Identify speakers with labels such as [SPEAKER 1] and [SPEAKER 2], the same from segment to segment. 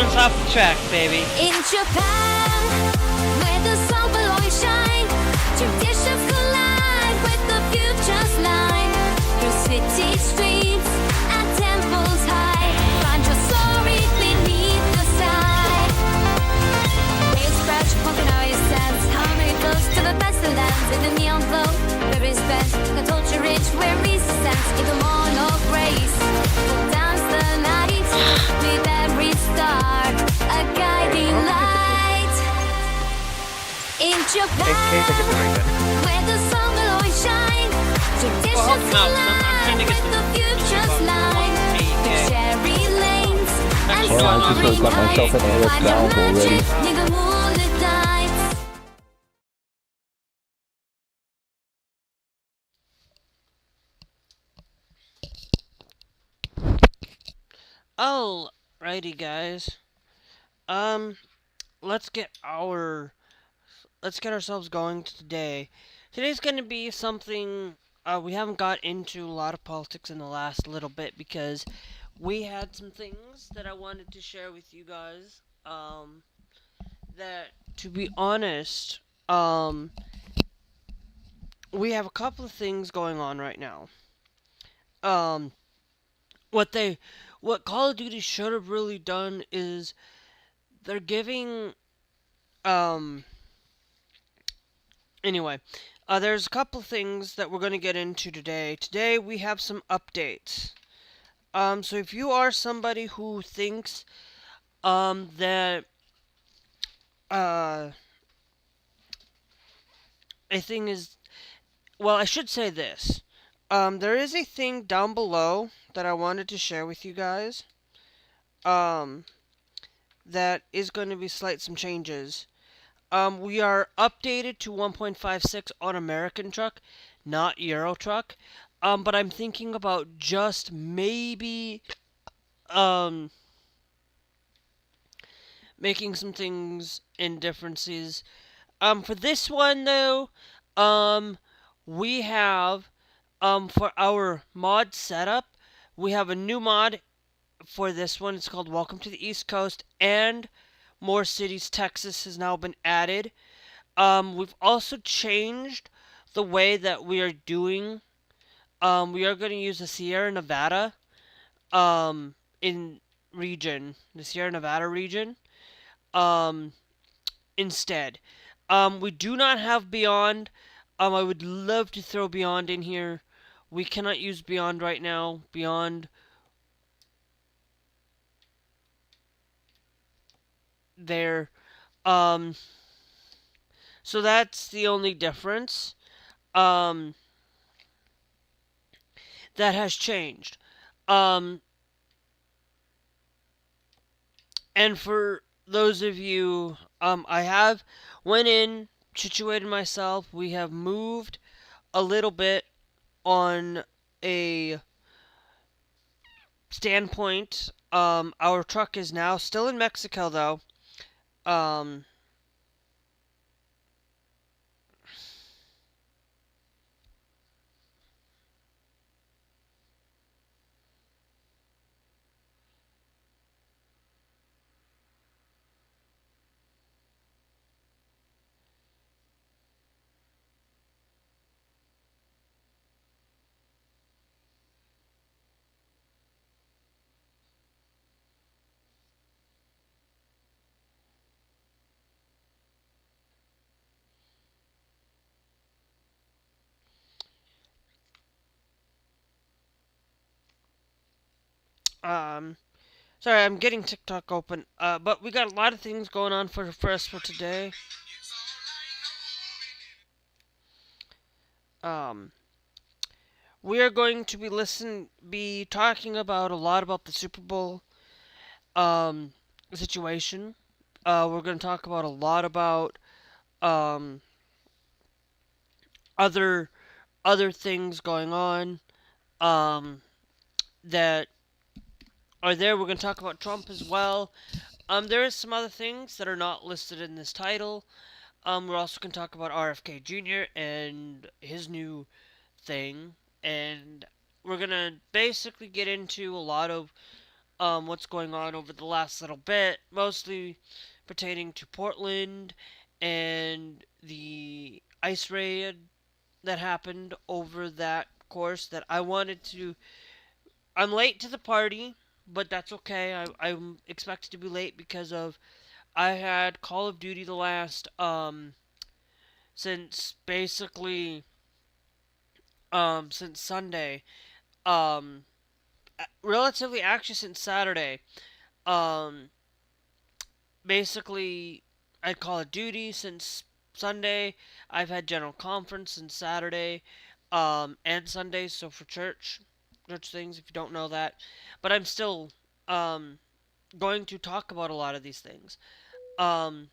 [SPEAKER 1] Dance off the track, baby.
[SPEAKER 2] In Japan, where the sun will always shine, traditions collide with the future's line. Through city streets and temples high, find your story beneath the sky. Waves crash, pumping out your sense, harmony flows to the best of lands. In the neon glow, where is best, the culture rich, where reason stands. In the morn of grace, we'll dance the night with every star, a guiding light. In Japan, where the sun will always shine, traditions collide with the future's line. The cherry lanes and soaring heights, find your magic in the moonlit nights.
[SPEAKER 1] Alrighty, guys. Let's get ourselves going today. Today's gonna be something we haven't got into a lot of politics in the last little bit because we had some things that I wanted to share with you guys. That, to be honest, we have a couple of things going on right now. What Call of Duty should have really done is they're giving, anyway, there's a couple things that we're going to get into today. Today we have some updates. So if you are somebody who thinks, that, a thing is, well, I should say this. There is a thing down below that I wanted to share with you guys. That is going to be some changes. We are updated to 1.56 on American truck, not Euro truck. But I'm thinking about just maybe, making some things in differences. For this one though, we have, for our mod setup, we have a new mod for this one. It's called Welcome to the East Coast, and More Cities, Texas has now been added. We've also changed the way that we are doing. We are going to use the Sierra Nevada, the Sierra Nevada region, instead. We do not have Beyond. I would love to throw Beyond in here. We cannot use Beyond right now. Beyond there. So that's the only difference. That has changed. And for those of you, I have went in, situated myself. We have moved a little bit on a standpoint. Our truck is now still in Mexico, though. Sorry, I'm getting TikTok open. But we got a lot of things going on for us for today. We are going to be talking about a lot about the Super Bowl, situation. We're going to talk about a lot about, other things going on, that are there. We're going to talk about Trump as well. There is some other things that are not listed in this title. We're also going to talk about RFK Jr. and his new thing. And we're going to basically get into a lot of what's going on over the last little bit, mostly pertaining to Portland and the ice raid that happened over that course that I wanted to. I'm late to the party, but that's okay. I'm expected to be late because of I had Call of Duty the last since basically since Sunday, um relatively actually since Saturday. Um Basically I had Call of Duty since Sunday. I've had General Conference since Saturday, and Sunday, so for church things if you don't know that. But I'm still um going to talk about a lot of these things. Um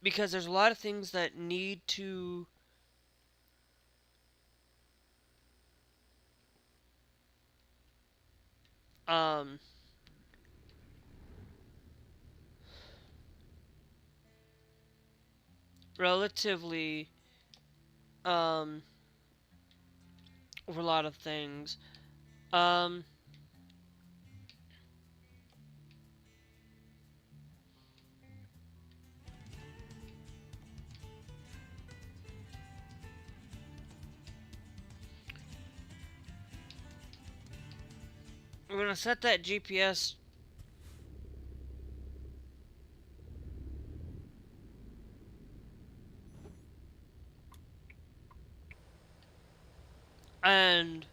[SPEAKER 1] because there's a lot of things that need to um relatively um over a lot of things. Um I'm gonna set that GPS and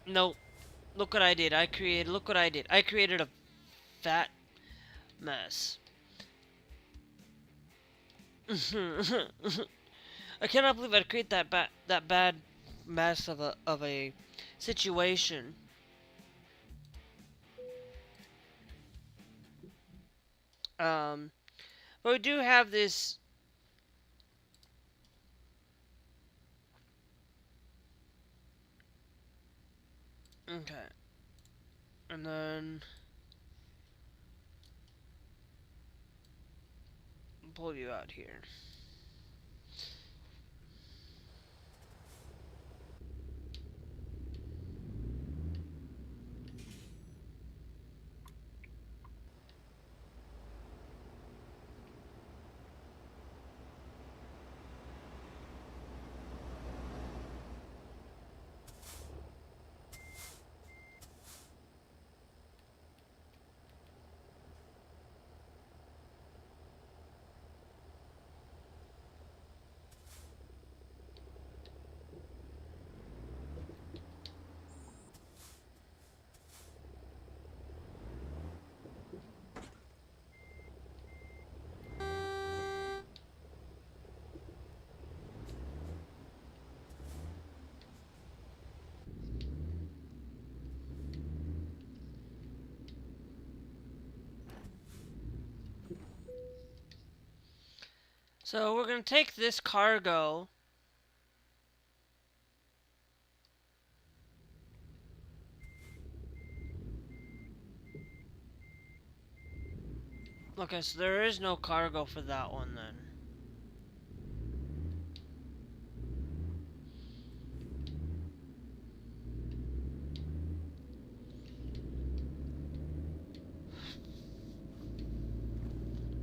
[SPEAKER 1] no, look what I did. Look what I did. I created a fat mess. I cannot believe I'd create that bad mess of a situation. Um, but we do have this. Okay, and then pull you out here. So we're gonna take this cargo. Okay, so there is no cargo for that one then.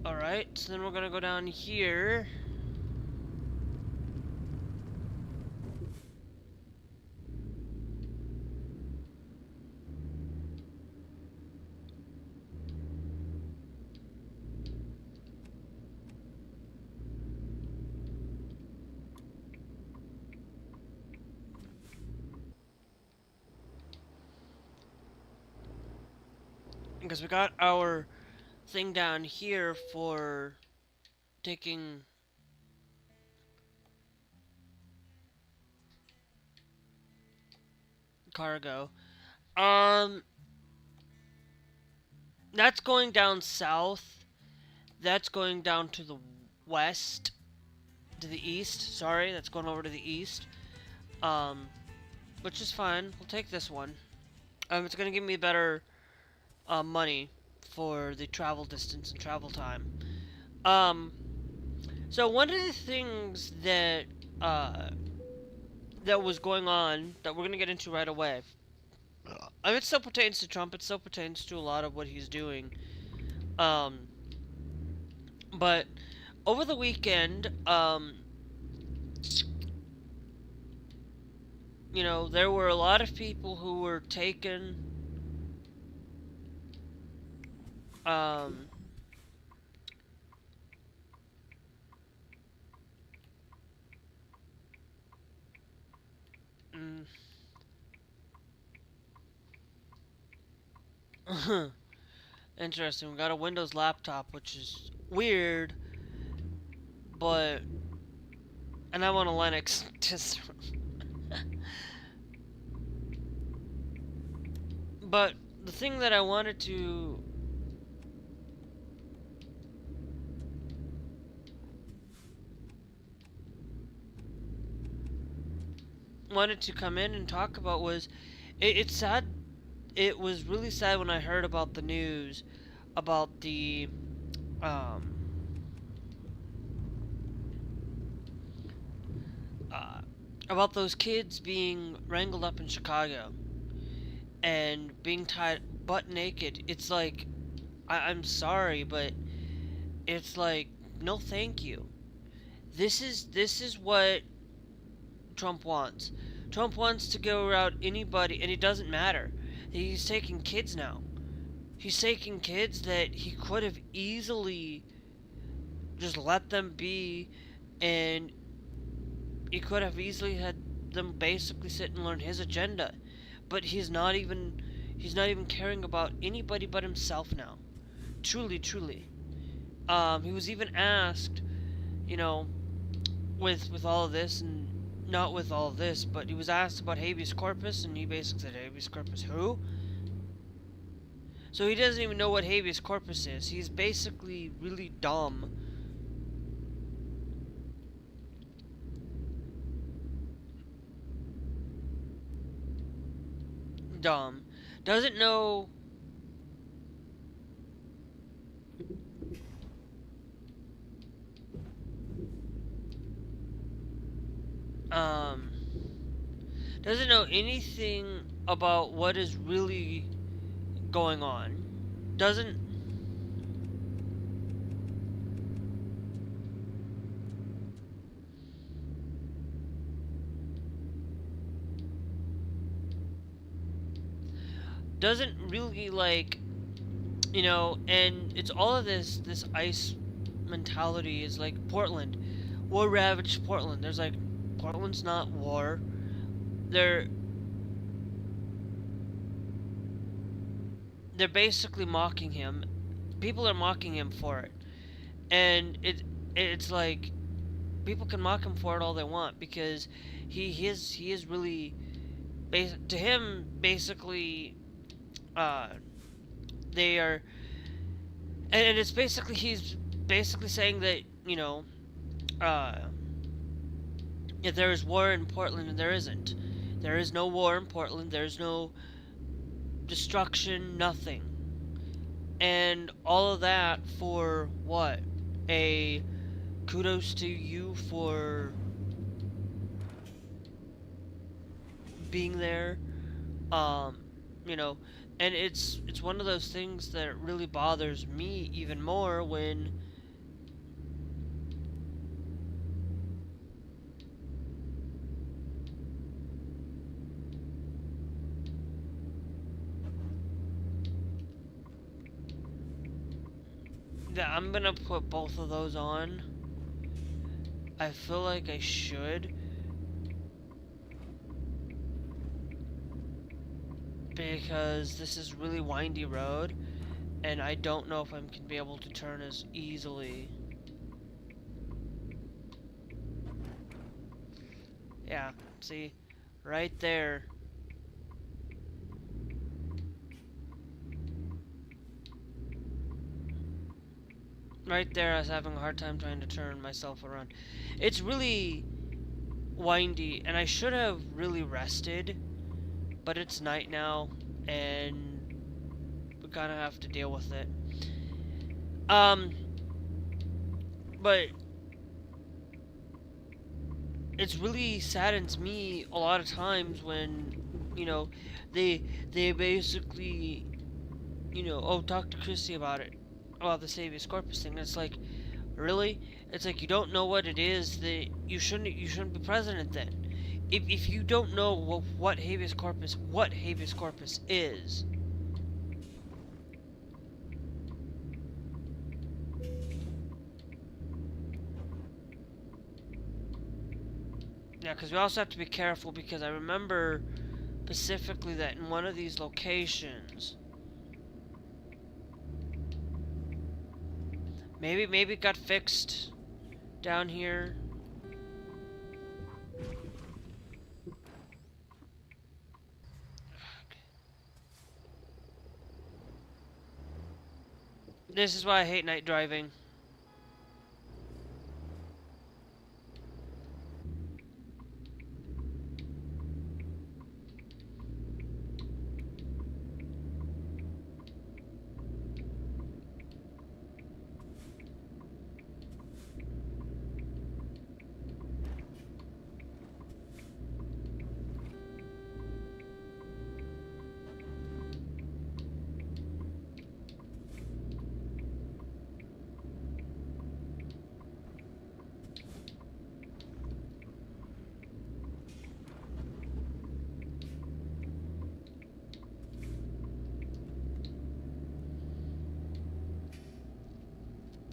[SPEAKER 1] Alright, so then we're gonna go down here. Because we got our thing down here for taking cargo. Um, that's going down south. That's going down to the west, to the east. Sorry, that's going over to the east. Um, which is fine. We'll take this one. It's gonna give me better money for the travel distance and travel time. Um, so one of the things that uh, that was going on that we're gonna get into right away. I mean, it still pertains to Trump. It still pertains to a lot of what he's doing. Um, but over the weekend, you know, there were a lot of people who were taken. Um, Interesting. We got a Windows laptop, which is weird, but and I'm on a Linux distro. But the thing that I wanted to come in and talk about was it's sad. It was really sad when I heard about the news about the um uh, about those kids being wrangled up in Chicago and being tied butt naked. It's like I'm sorry, but it's like no, thank you. This is what Trump wants. Trump wants to go around anybody, and it doesn't matter. He's taking kids now. He's taking kids that he could have easily just let them be, and he could have easily had them basically sit and learn his agenda. But he's not even caring about anybody but himself now. Truly, truly. He was even asked, you know, with all of this, and not with all of this, but he was asked about habeas corpus, and he basically said, habeas corpus who? So he doesn't even know what habeas corpus is. He's basically really dumb. Dumb. Doesn't know. Um. Doesn't know anything about what is really going on. Doesn't. Doesn't really like, you know, and it's all of this ICE mentality is like Portland. War ravaged Portland. There's like Portland's not war. They're they're basically mocking him. People are mocking him for it. And it's like people can mock him for it all they want because he is really to him basically uh they are and it's basically he's basically saying that, you know, uh if there is war in Portland and there isn't. There is no war in Portland. There's no destruction, nothing. And all of that for what? A kudos to you for being there. Um, you know, and it's one of those things that really bothers me even more when that I'm gonna put both of those on. I feel like I should because this is really windy road and I don't know if I'm gonna be able to turn as easily. Yeah, see, right there. Right there, I was having a hard time trying to turn myself around. It's really windy, and I should have really rested, but it's night now, and we kind of have to deal with it. But it's really saddens me a lot of times when, you know, they basically, oh, talk to Christy about it, about the habeas corpus thing. And it's like, really? It's like you don't know what it is, that you shouldn't be president then. If you don't know what habeas corpus is. Yeah, because we also have to be careful, because I remember specifically that in one of these locations, maybe it got fixed down here. This is why I hate night driving.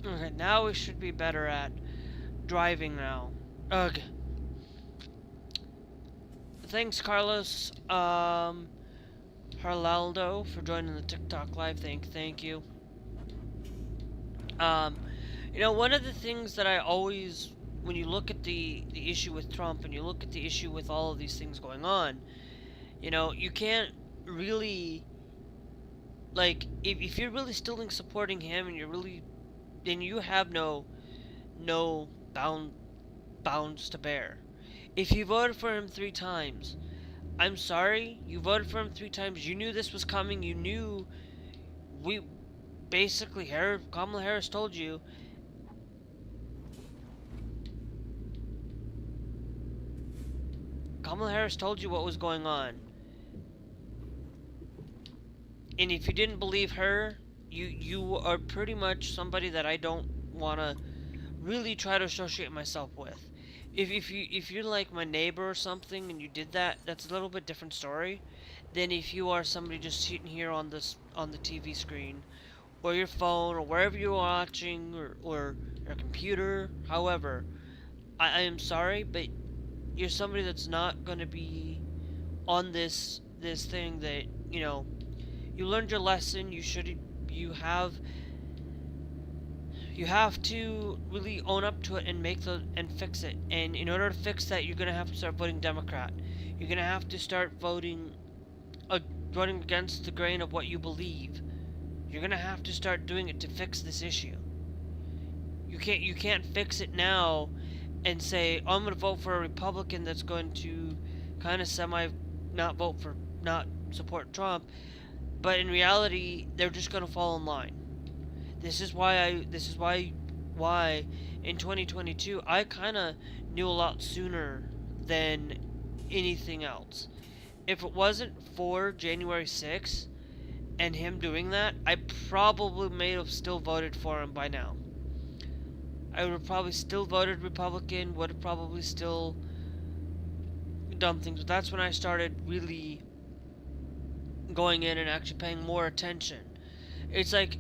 [SPEAKER 1] Okay, now we should be better at driving now. Ugh. Thanks, Carlos. Harlaldo for joining the TikTok live. Thank you. Um, one of the things that I always, when you look at the issue with Trump and you look at the issue with all of these things going on, you can't really, like, if you're really still supporting him and you're really, then you have no bounds to bear. If you voted for him 3 times, I'm sorry, you voted for him 3 times. You knew this was coming. You knew we basically Kamala Harris told you. Kamala Harris told you what was going on. And if you didn't believe her, you are pretty much somebody that I don't want to really try to associate myself with. If you're like my neighbor or something and you did that, that's a little bit different story than if you are somebody just sitting here on the TV screen or your phone or wherever you're watching, or your computer. However, I am sorry, but you're somebody that's not going to be on this thing that, you learned your lesson. You have to really own up to it and fix it. And in order to fix that, you're gonna have to start voting Democrat. You're gonna have to start voting against the grain of what you believe. You're gonna have to start doing it to fix this issue. You can't fix it now and say, oh, I'm gonna vote for a Republican that's going to kind of not support Trump, but in reality, they're just gonna fall in line. This is why in 2022 I kind of knew a lot sooner than anything else. If it wasn't for January 6th and him doing that, I probably may have still voted for him by now. I would have probably still voted Republican, would have probably still done things, but that's when I started really going in and actually paying more attention. It's like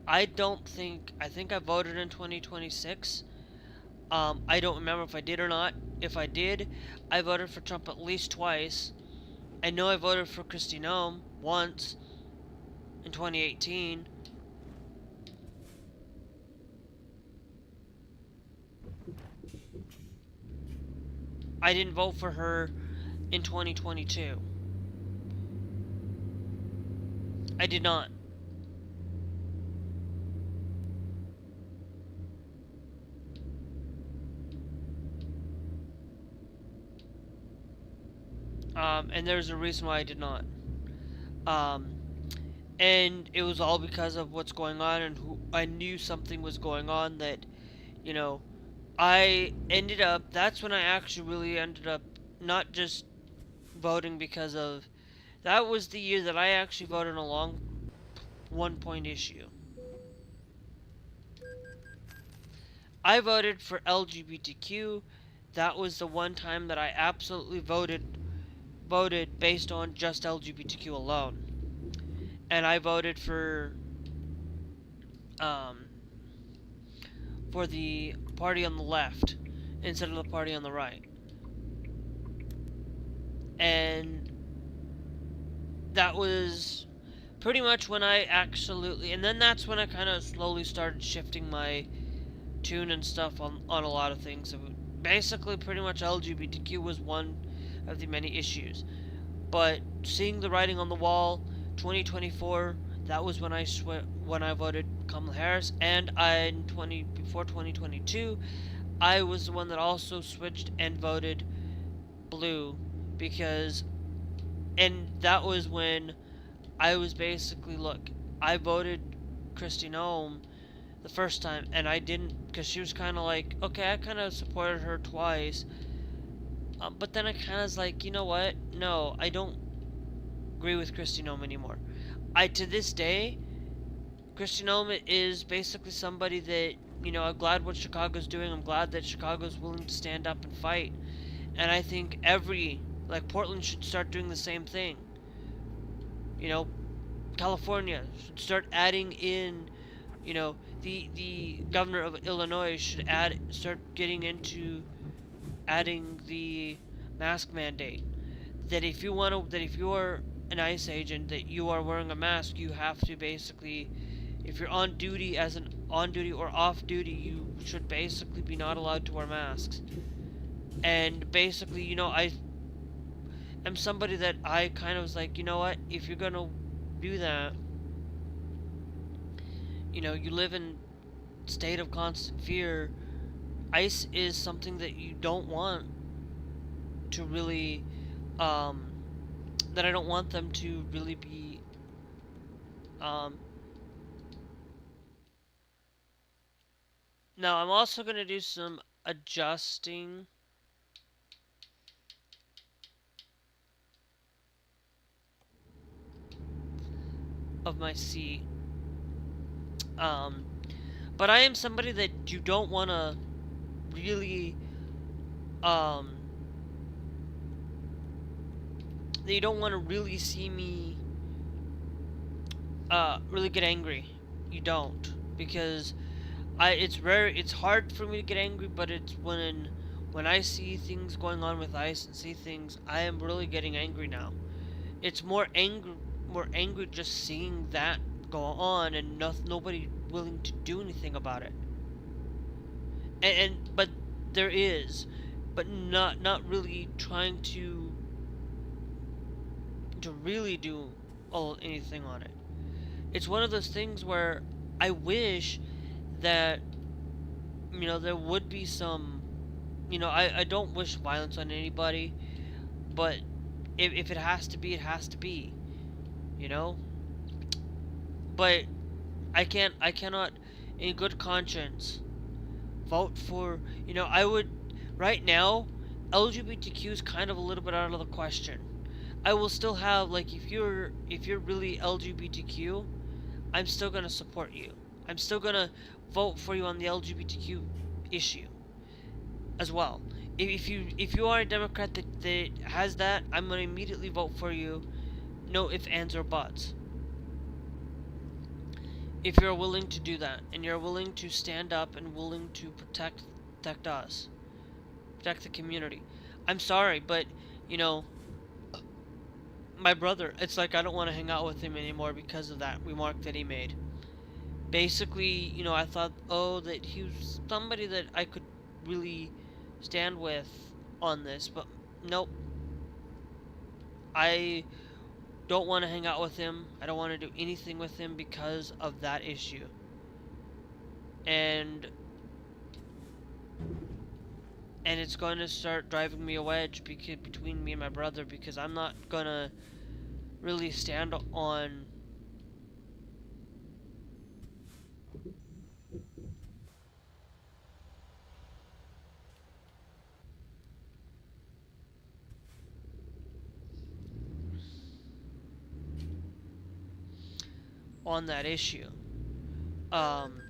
[SPEAKER 1] I think I voted in 2026. I don't remember if I did or not. If I did, I voted for Trump at least twice. I know I voted for Kristi Noem once in 2018. I didn't vote for her in 2022. I did not. and there's a reason why I did not. Um, and it was all because of what's going on, and who I knew something was going on that, you know, I ended up. That's when I actually really ended up not just voting because of. That was the year that I actually voted along 1 point issue. I voted for LGBTQ. That was the one time that I absolutely voted based on just LGBTQ alone. And I voted um, for the party on the left instead of the party on the right. And that was pretty much when I absolutely, and then that's when I kind of slowly started shifting my tune and stuff on a lot of things. Basically, pretty much LGBTQ was one of the many issues. But seeing the writing on the wall, 2024, that was when I voted Kamala Harris, and before 2022, I was the one that also switched and voted blue because, and that was when I was basically, look, I voted Kristi Noem the first time, and I didn't, because she was kind of like, okay, I kind of supported her twice, but then I kind of was like, you know what? No, I don't agree with Kristi Noem anymore. To this day, Kristi Noem is basically somebody that, I'm glad what Chicago's doing. I'm glad that Chicago's willing to stand up and fight, and I think Portland should start doing the same thing. You know, California should start adding in, the governor of Illinois should start getting into adding the mask mandate. That if you're an ICE agent, that you are wearing a mask, you have to basically, if you're on duty or off duty, you should basically be not allowed to wear masks. And basically, I am somebody that I kind of was like, you know what, if you're gonna do that, you live in state of constant fear. ICE is something that you don't want to really, that I don't want them to really be, now I'm also going to do some adjusting of my seat. But I am somebody that you don't want to really, that you don't want to really see me, really get angry. You don't, because it's hard for me to get angry, but it's when I see things going on with ICE and see things, I am really getting angry now. It's more angry just seeing that go on and nobody willing to do anything about it. But there is, but not really trying to really do anything on it. It's one of those things where I wish that there would be some, I don't wish violence on anybody, but if it has to be, it has to be, but I cannot in good conscience vote for, I would, right now, LGBTQ is kind of a little bit out of the question. I will still have, like, if you're really LGBTQ, I'm still gonna support you. I'm still gonna vote for you on the LGBTQ issue as well. If you are a Democrat that has that, I'm gonna immediately vote for you. No ifs, ands, or buts. If you're willing to do that, and you're willing to stand up and willing to protect us, protect the community. I'm sorry, but my brother, it's like I don't want to hang out with him anymore because of that remark that he made. Basically, I thought, that he was somebody that I could really stand with on this, but nope. I don't want to hang out with him. I don't want to do anything with him because of that issue. And and it's going to start driving me a wedge between me and my brother, because I'm not gonna really stand on that issue. Um,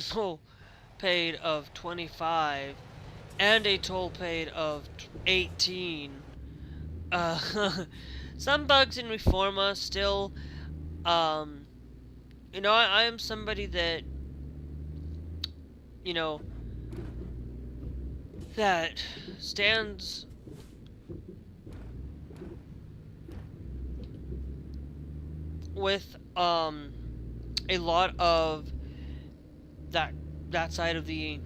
[SPEAKER 1] toll paid of 25 and a toll paid of 18. Some bugs in Reforma still. Um, I am somebody that, you know, that stands with a lot of that side of the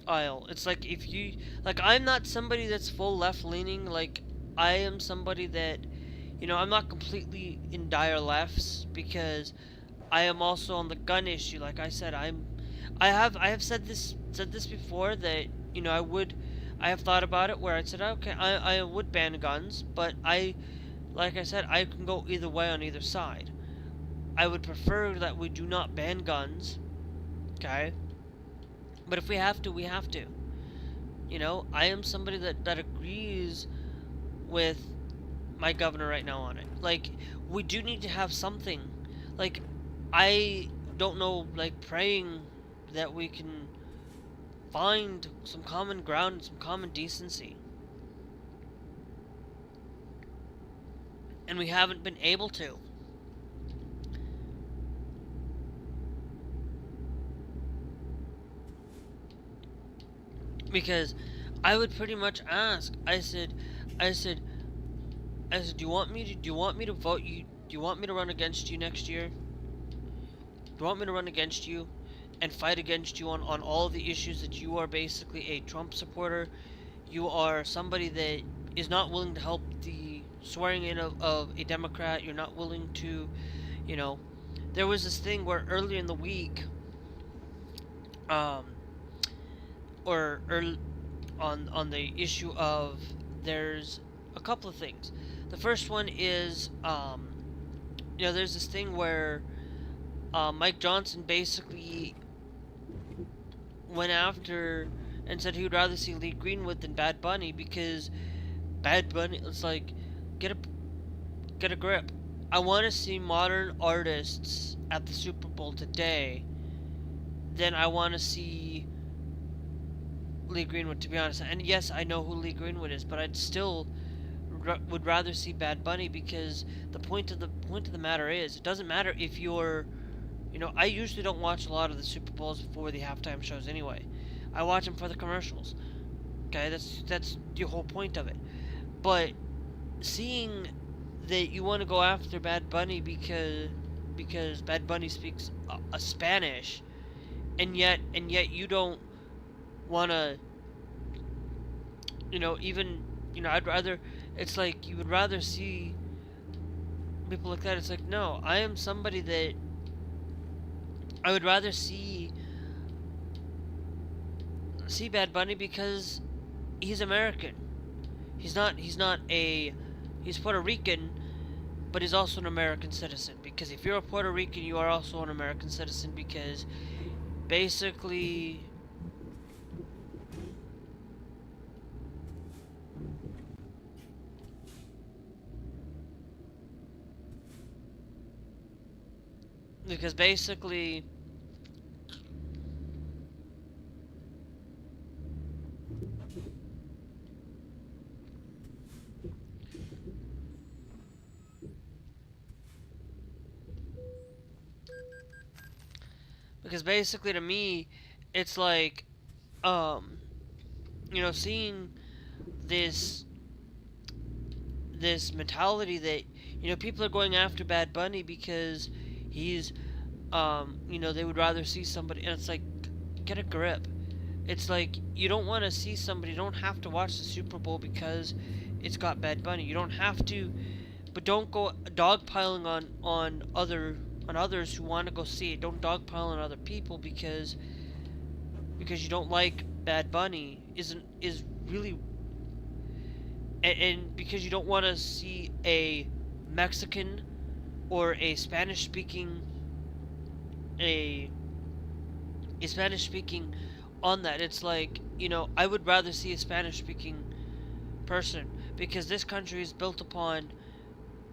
[SPEAKER 1] aisle. It's like, if you like, I'm not somebody that's full left leaning. Like, I am somebody that, I'm not completely in dire lefts, because I am also on the gun issue. Like I said, I have said this before, that I have thought about it, where I said, okay, I would ban guns, but like I said, I can go either way on either side. I would prefer that we do not ban guns, okay? But if we have to, we have to. I am somebody that agrees with my governor right now on it. Like, we do need to have something. Like, I don't know, like, praying that we can find some common ground and some common decency. And we haven't been able to. Because I would pretty much ask. I said, do you want me to vote you? Do you want me to run against you next year? Do you want me to run against you and fight against you on all the issues that you are basically a Trump supporter? You are somebody that is not willing to help the swearing in of a Democrat. You're not willing to, there was this thing where earlier in the week, or on the issue of, there's a couple of things. The first one is, there's this thing where Mike Johnson basically went after and said he would rather see Lee Greenwood than Bad Bunny, because Bad Bunny, it's like, get a grip. I want to see modern artists at the Super Bowl today than I want to see Lee Greenwood, to be honest. And yes, I know who Lee Greenwood is, but I'd still would rather see Bad Bunny, because the point of the matter is, it doesn't matter if you're, I usually don't watch a lot of the Super Bowls for the halftime shows anyway. I watch them for the commercials. Okay, that's the whole point of it. But seeing that you want to go after Bad Bunny because Bad Bunny speaks a Spanish, and yet you don't want to, I'd rather, it's like, you would rather see people like that. It's like, no, I am somebody that I would rather see Bad Bunny, because he's American. He's Puerto Rican, but he's also an American citizen. Because if you're a Puerto Rican, you are also an American citizen, because basically, because basically to me, it's like, seeing this mentality that, people are going after Bad Bunny because he's, they would rather see somebody, and it's like, get a grip. It's like, you don't want to see somebody, you don't have to watch the Super Bowl because it's got Bad Bunny. You don't have to, but don't go dogpiling on others who want to go see it. Don't dogpile on other people, because because you don't like Bad Bunny is really, and because you don't want to see a Mexican or a a Spanish speaking on that. It's like, I would rather see a Spanish speaking person, because this country is built upon,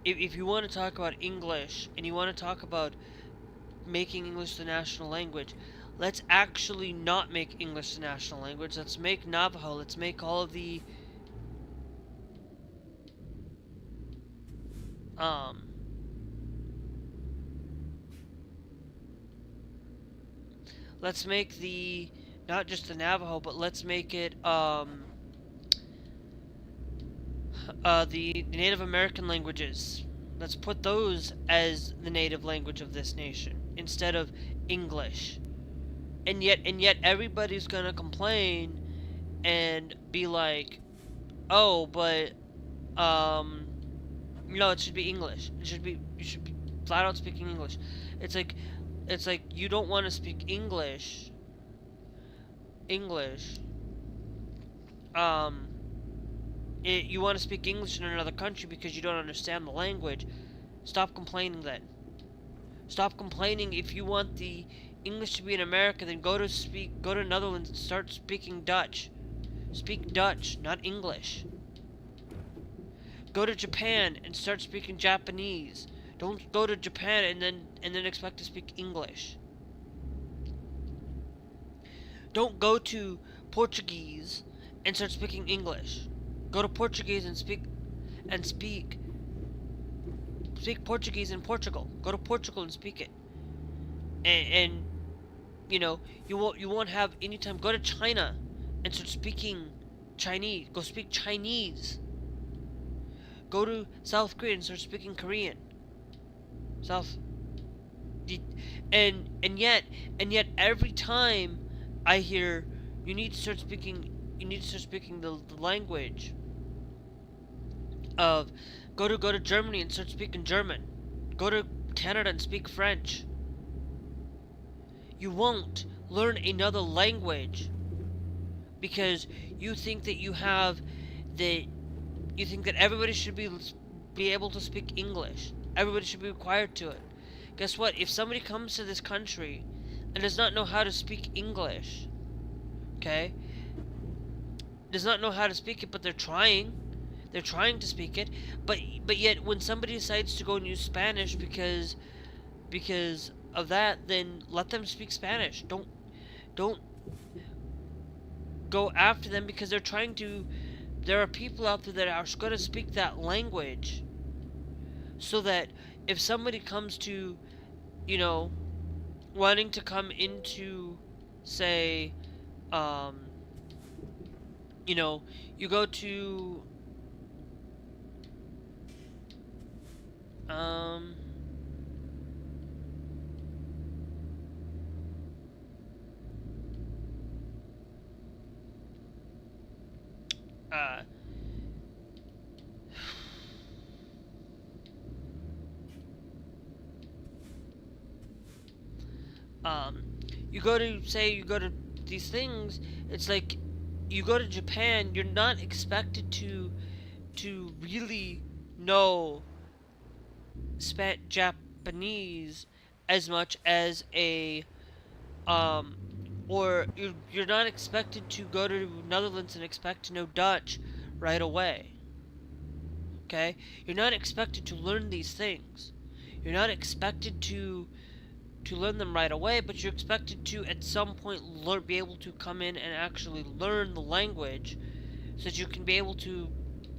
[SPEAKER 1] if you want to talk about English and you want to talk about making English the national language, let's actually not make English the national language. Let's make Navajo. Let's make all of the um let's make the not just the Navajo, but let's make it the Native American languages. Let's put those as the native language of this nation instead of English. And yet everybody's going to complain and be like, "Oh, but um no, it should be English. You should be flat out speaking English." It's like you don't want to speak English. Um you want to speak English in another country because you don't understand the language. Stop complaining then. Stop complaining. If you want the English to be in America, then go to Netherlands and start speaking Dutch. Speak Dutch, not English. Go to Japan and start speaking Japanese. Don't go to Japan and then expect to speak English. Don't go to Portuguese and start speaking English. Go to Portuguese and speak Portuguese in Portugal. Go to Portugal and speak it. And you won't have any time. Go to China and start speaking Chinese. Go speak Chinese. Go to South Korea and start speaking Korean. South and yet every time I hear you need to start speaking the language of go to Germany and start speaking German. Go to Canada and speak French. You won't learn another language because you think that everybody should be able to speak English. Everybody should be required to it. Guess what? If somebody comes to this country and does not know how to speak English, okay? Does not know how to speak it, but they're trying to speak it, but yet when somebody decides to go and use Spanish because of that, then let them speak Spanish. Don't go after them because they're trying to. There are people out there that are going to speak that language, so that if somebody comes to, wanting to come into, say, you go to, um, uh, you go to these things, it's like you go to Japan, you're not expected to really know Japanese as much as or you're not expected to go to Netherlands and expect to know Dutch right away. Okay? You're not expected to learn these things. You're not expected to learn them right away, but you're expected to at some point be able to come in and actually learn the language so that you can be able to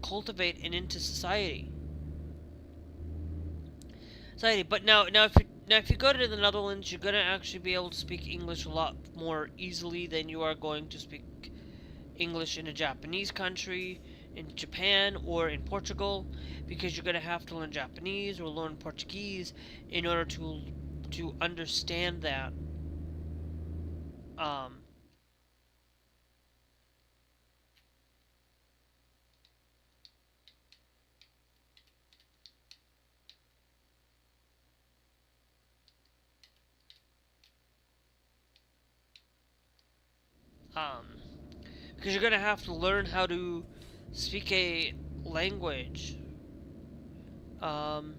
[SPEAKER 1] cultivate and into society. But now if you go to the Netherlands, you're gonna actually be able to speak English a lot more easily than you are going to speak English in a Japanese country, in Japan, or in Portugal, because you're gonna have to learn Japanese or learn Portuguese in order to understand that. Um, because you're gonna have to learn how to speak a language. Um,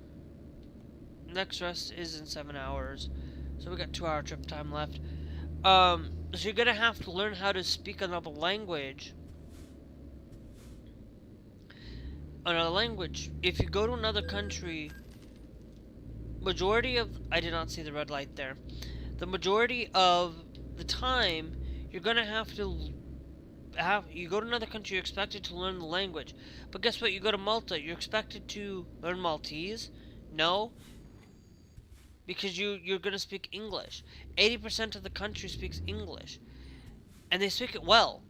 [SPEAKER 1] Next rest is in 7 hours, so we got 2 hour trip time left. So you're gonna have to learn how to speak another language. Another language. If you go to another country, majority of I did not see the red light there. The majority of the time, you're gonna have to you go to another country, you're expected to learn the language. But guess what? You go to Malta, you're expected to learn Maltese? No, because you're gonna speak English. 80% of the country speaks English, and they speak it well.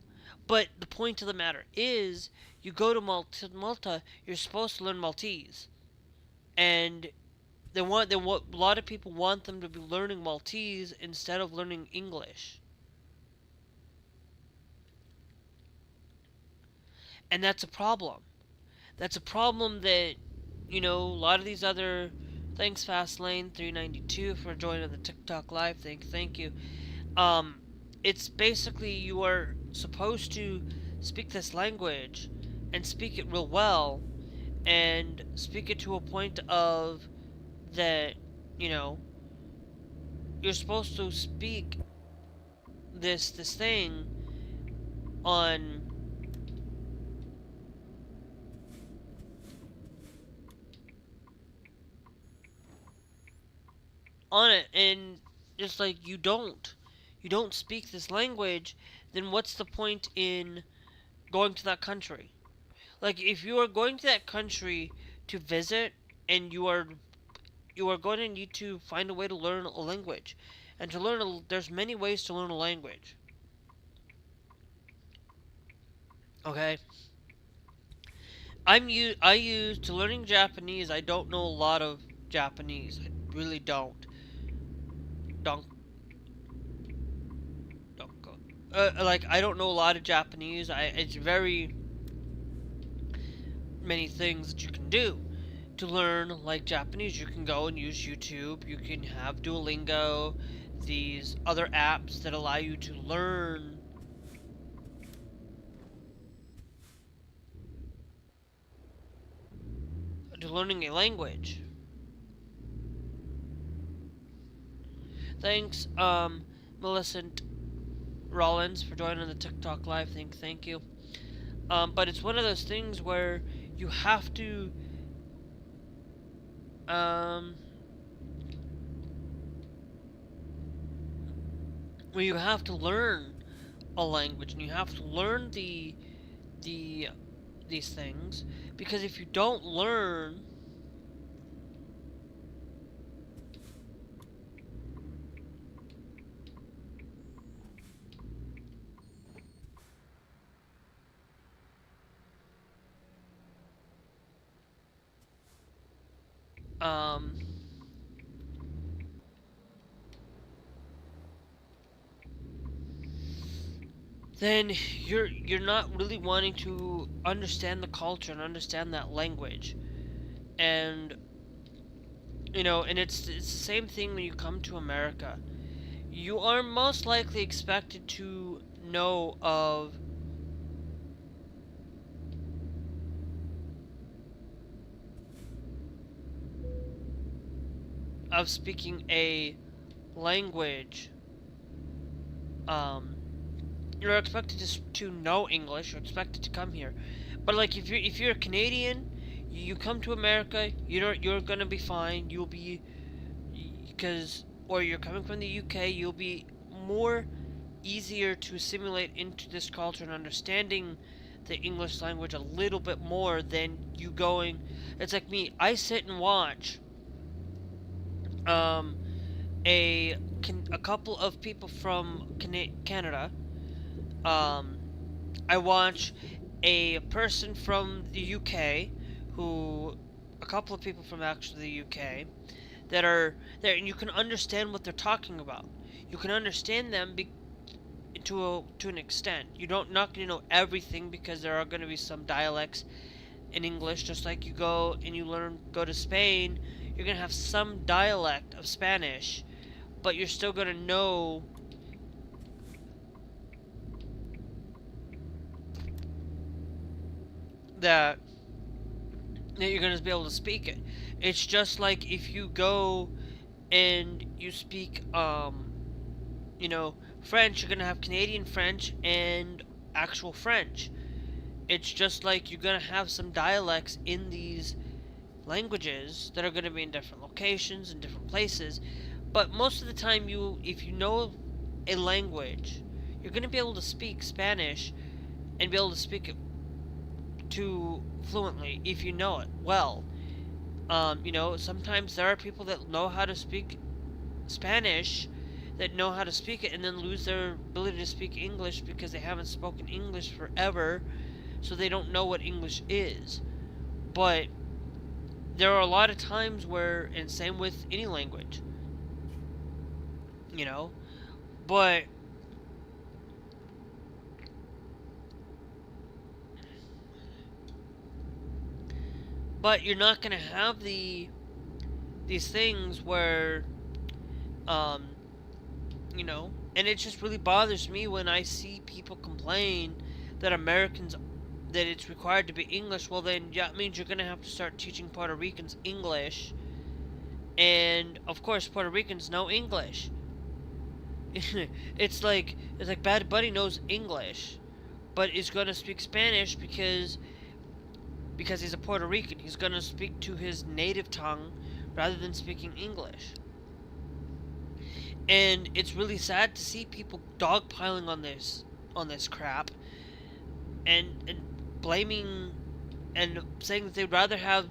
[SPEAKER 1] But the point of the matter is, you go to Malta, you're supposed to learn Maltese, and a lot of people want them to be learning Maltese instead of learning English, and that's a problem. That's a problem that a lot of these other. Thanks, Fastlane392 for joining the TikTok live. Thank you. Um, it's basically you are supposed to speak this language and speak it real well and speak it to a point of that you know you're supposed to speak this thing on it, and just like you don't speak this language, then what's the point in going to that country? Like, if you are going to that country to visit, and you are going to need to find a way to learn a language, and there's many ways to learn a language. Okay, I use to learning Japanese. I don't know a lot of Japanese. I really don't. Don't don't go. Like, I don't know a lot of Japanese. It's very many things that you can do to learn like Japanese. You can go and use YouTube. You can have Duolingo, these other apps that allow you to learn learning a language. Thanks, Millicent Rollins, for joining the TikTok live. Thank you. But it's one of those things where you have to um, where you have to learn a language, and you have to learn the these things, because if you don't learn um, then you're not really wanting to understand the culture and understand that language. And and it's the same thing when you come to America. You are most likely expected to know of speaking a language. um you're expected to know English. You're expected to come here. But like, if you're a Canadian, you come to America, you're gonna be fine. You'll be because or you're coming from the UK, you'll be more easier to assimilate into this culture and understanding the English language a little bit more than you going. It's like me. I sit and watch um a a couple of people from Canada. Um, I watch a person from the UK, a couple of people from actually the UK, that are there, and you can understand what they're talking about. You can understand them to an extent. You don't not going to know everything, because there are going to be some dialects in English. Just like you go to Spain, you're going to have some dialect of Spanish, but you're still going to know that you're going to be able to speak it. It's just like if you go and you speak French, you're going to have Canadian French and actual French. It's just like you're going to have some dialects in these languages that are going to be in different locations and different places. But most of the time, if you know a language, you're going to be able to speak Spanish and be able to speak it to fluently if you know it well. Sometimes there are people that know how to speak Spanish, that know how to speak it and then lose their ability to speak English because they haven't spoken English forever, so they don't know what English is. But there are a lot of times where, and same with any language, you know, but you're not going to have these things where um and it just really bothers me when I see people complain that Americans, that it's required to be English. Well, then that means you're going to have to start teaching Puerto Ricans English, and of course Puerto Ricans know English. It's like Bad Bunny knows English, but is going to speak Spanish because he's a Puerto Rican. He's going to speak to his native tongue rather than speaking English. And it's really sad to see people dogpiling on this crap and blaming and saying that they'd rather have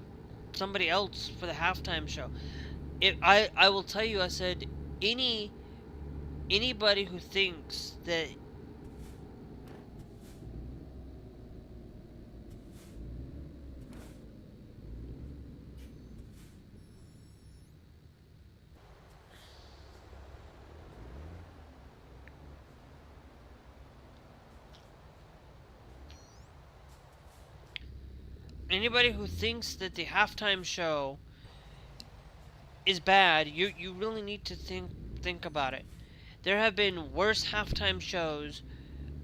[SPEAKER 1] somebody else for the halftime show. I will tell you, I said anybody who thinks that the halftime show is bad, you really need to think about it. There have been worse halftime shows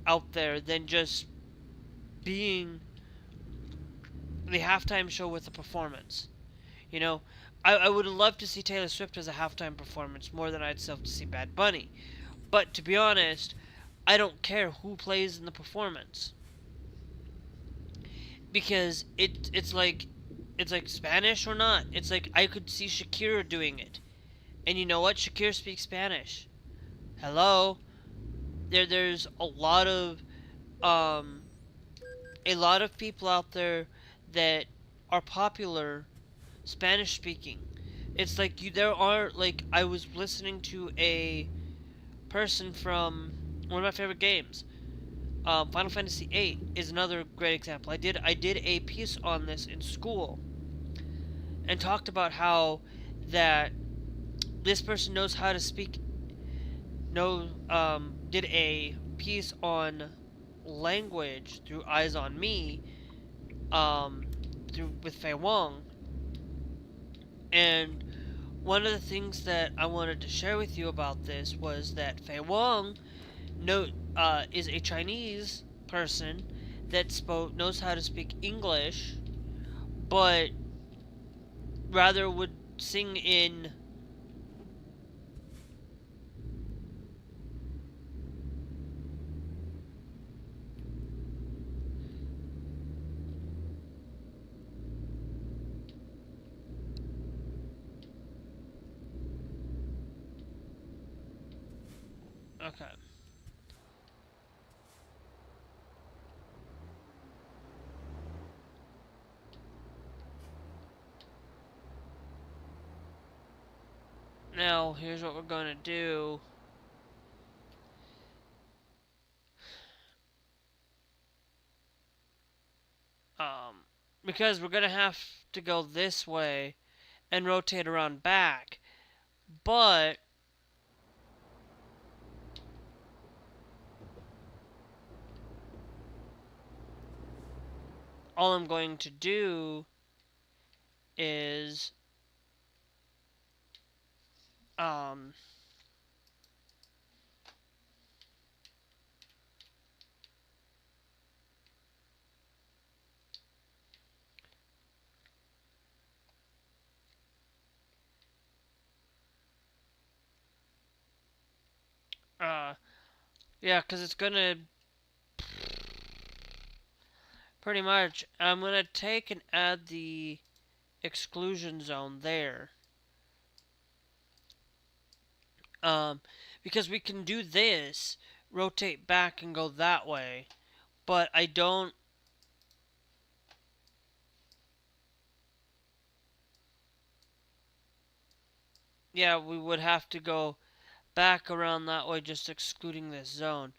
[SPEAKER 1] out there than just being the halftime show with a performance. You know, I would love to see Taylor Swift as a halftime performance more than I'd love to see Bad Bunny. But to be honest, I don't care who plays in the performance because it's like Spanish or not. It's like I could see Shakira doing it, and you know what? Shakira speaks Spanish. Hello, there's um a lot of people out there that are popular Spanish speaking. It's like there are, like, I was listening to a person from one of my favorite games. Final Fantasy VIII is another great example. I did a piece on this in school and talked about how that this person knows how to speak. Did a piece on language through Eyes on Me, with Fei Wong, and one of the things that I wanted to share with you about this was that Fei Wong is a Chinese person that knows how to speak English, but rather would sing in okay. Now, here's what we're going to do. Because we're going to have to go this way and rotate around back. But all I'm going to do is um Yeah, because it's gonna pretty much. I'm gonna take and add the exclusion zone there. Um, because we can do this, rotate back and go that way, but I don't. Yeah, we would have to go back around that way, just excluding this zone.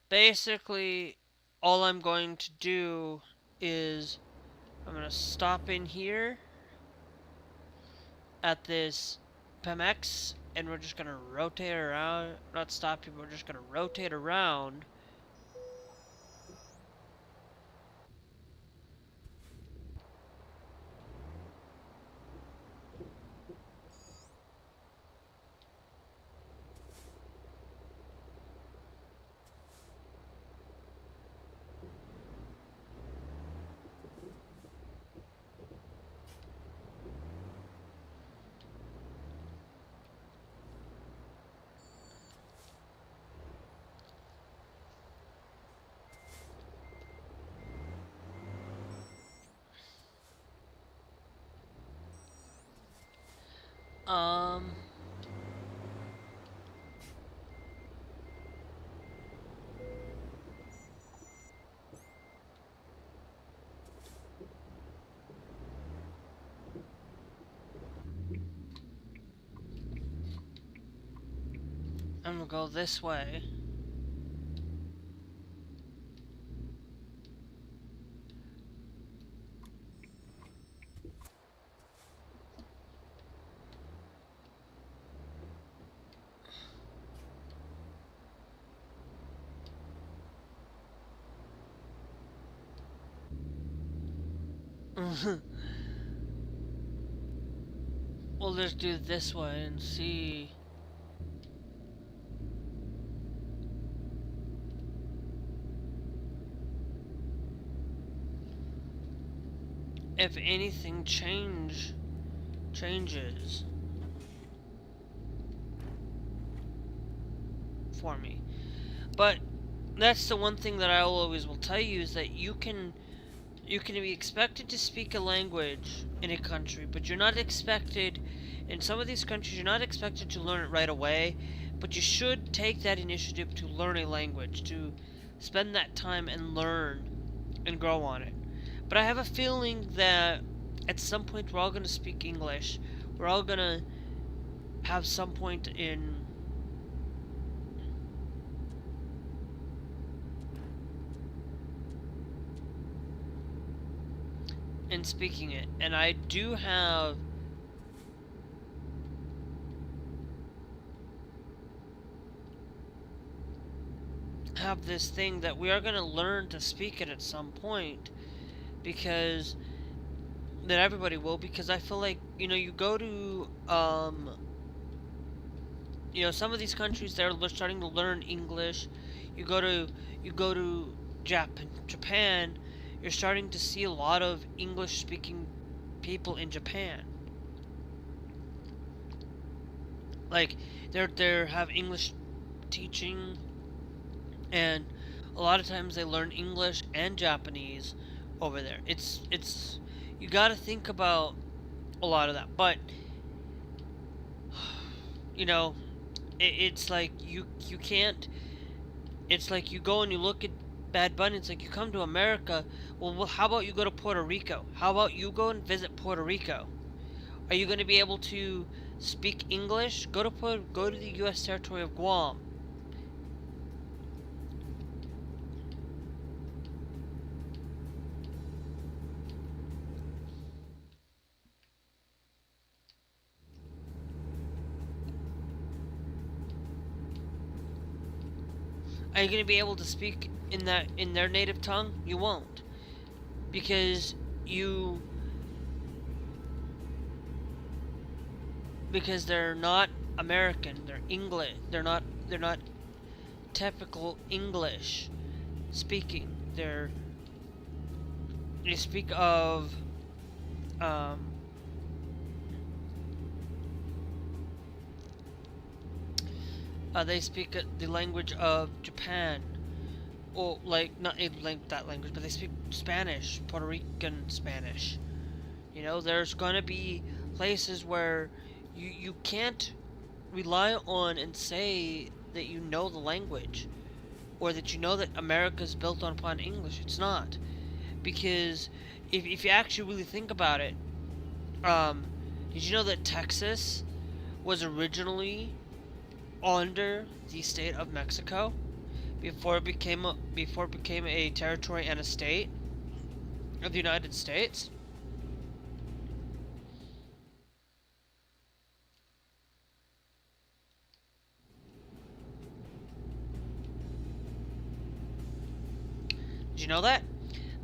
[SPEAKER 1] Basically, all I'm going to do is I'm going to stop in here at this PEMX, and we're just going to rotate around. Not stop here, but we're just going to rotate around. Um, I'm going to go this way. We'll just do it this way and see. If anything changes for me. But that's the one thing that I always will tell you is that you can be expected to speak a language in a country, but you're not expected in some of these countries you're not expected to learn it right away, but you should take that initiative to learn a language, to spend that time and learn and grow on it. But I have a feeling that at some point we're all going to speak English. We're all going to have some point in speaking it. And I do have this thing that we are going to learn to speak it at some point, because that everybody will, because I feel like, you go to some of these countries, they're starting to learn English. You go to Japan, you're starting to see a lot of English speaking people in Japan. Like they have English teaching, and a lot of times they learn English and Japanese over there. It's you got to think about a lot of that, but it's like you can't. It's like you go and you look at Bad Bunny. It's like you come to America. Well, how about you go to Puerto Rico? How about you go and visit Puerto Rico? Are you going to be able to speak English? Go to the U.S. territory of Guam. Are you going to be able to speak in their native tongue? You won't, because they're not American. They're English. They're not typical English speaking. They speak of They speak the language of Japan, or like not that language, but they speak Spanish, Puerto Rican Spanish. You know, there's gonna be places where you can't rely on and say that you know the language, or that you know that America's built upon English. It's not, because if you actually really think about it, um, did you know that Texas was originally under the state of Mexico before it became a territory and a state of the United States? Did you know that?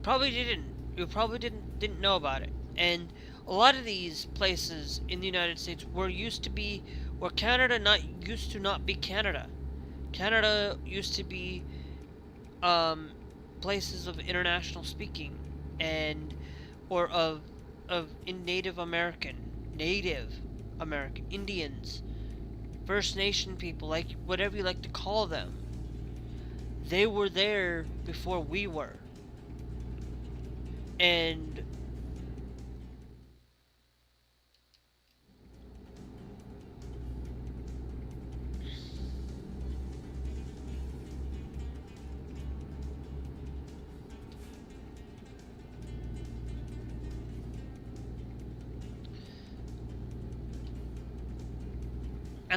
[SPEAKER 1] Probably didn't. You probably didn't know about it. And a lot of these places in the United States were used to be where Canada not used to not be Canada. Canada used to be um, places of international speaking, and or of in Native American Indians, First Nation people, like whatever you like to call them. They were there before we were, and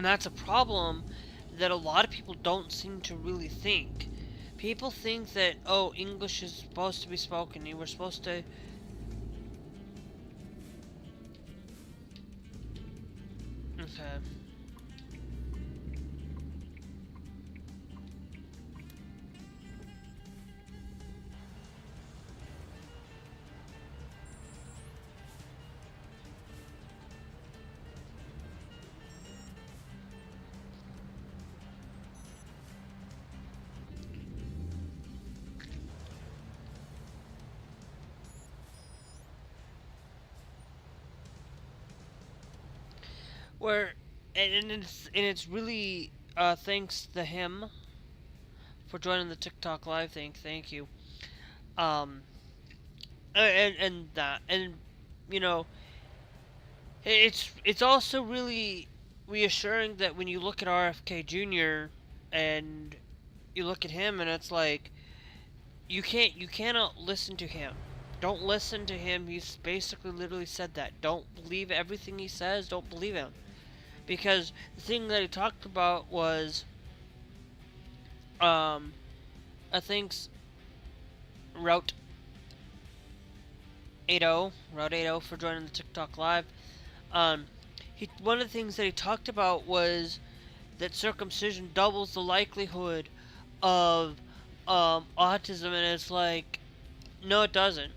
[SPEAKER 1] that's a problem that a lot of people don't seem to really think. People think that, oh, English is supposed to be spoken. You were supposed to. Okay. Where, and it's really thanks to him for joining the TikTok live thing. Thank you. Um, and that, and you know, it's also really reassuring that when you look at RFK Jr. and you look at him, and it's like you cannot listen to him. Don't listen to him. He's basically literally said that. Don't believe everything he says. Don't believe him, because the thing that he talked about was um I think's Route 80, Route 80 for joining the TikTok live. Um, one of the things that he talked about was that circumcision doubles the likelihood of autism, and it's like, no, it doesn't,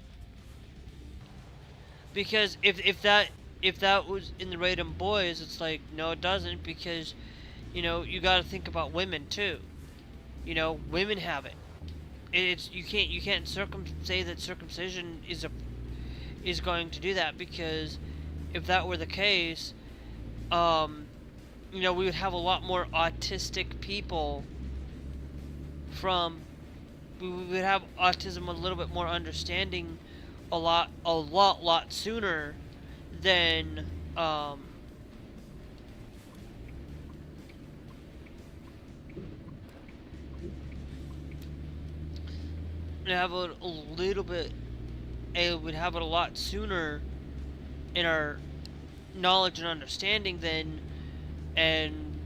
[SPEAKER 1] because if that was in the rate of boys, it's like, no, it doesn't, because you got to think about women too. Women have it. It's you can't say that circumcision is going to do that, because if that were the case, we would have a lot more autistic people from. We would have autism a little bit more understanding, a lot sooner than have a little bit. It would have it a lot sooner in our knowledge and understanding than. And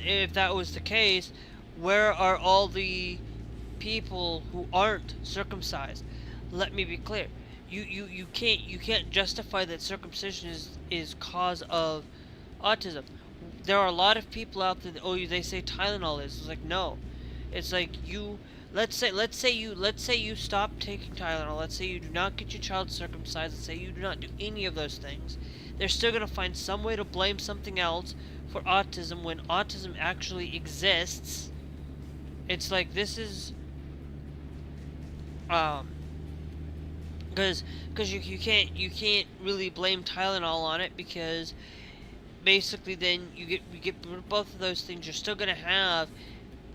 [SPEAKER 1] if that was the case, where are all the people who aren't circumcised? Let me be clear. You can't justify that circumcision is cause of autism. There are a lot of people out there that, oh, they say Tylenol is. It's like, no. It's like, let's say you stop taking Tylenol. Let's say you do not get your child circumcised. Let's say you do not do any of those things. They're still going to find some way to blame something else for autism when autism actually exists. It's like, this is because you can't really blame Tylenol on it, because basically then you get both of those things, you're still gonna have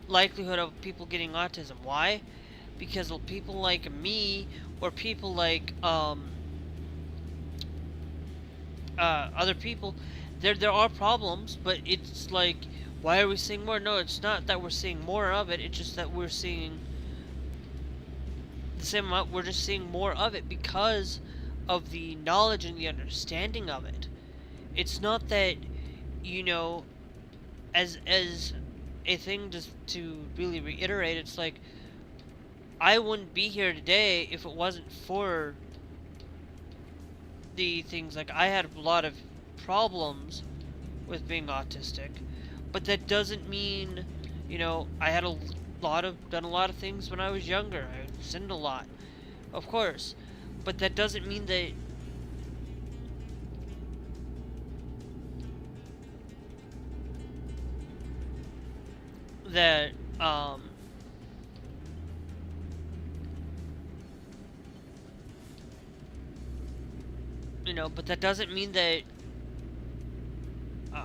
[SPEAKER 1] likelihood of people getting autism. Why? Because people like me or people like other people, there are problems, but it's like, why are we seeing more? No, it's not that we're seeing more of it. It's just that we're seeing the same amount. We're just seeing more of it because of the knowledge and the understanding of it. It's not that, you know, as a thing just to really reiterate, it's like, I wouldn't be here today if it wasn't for the things. Like, I had a lot of problems with being autistic, but that doesn't mean, I had done a lot of things when I was younger. I sinned a lot, of course, but that doesn't mean that but that doesn't mean that uh,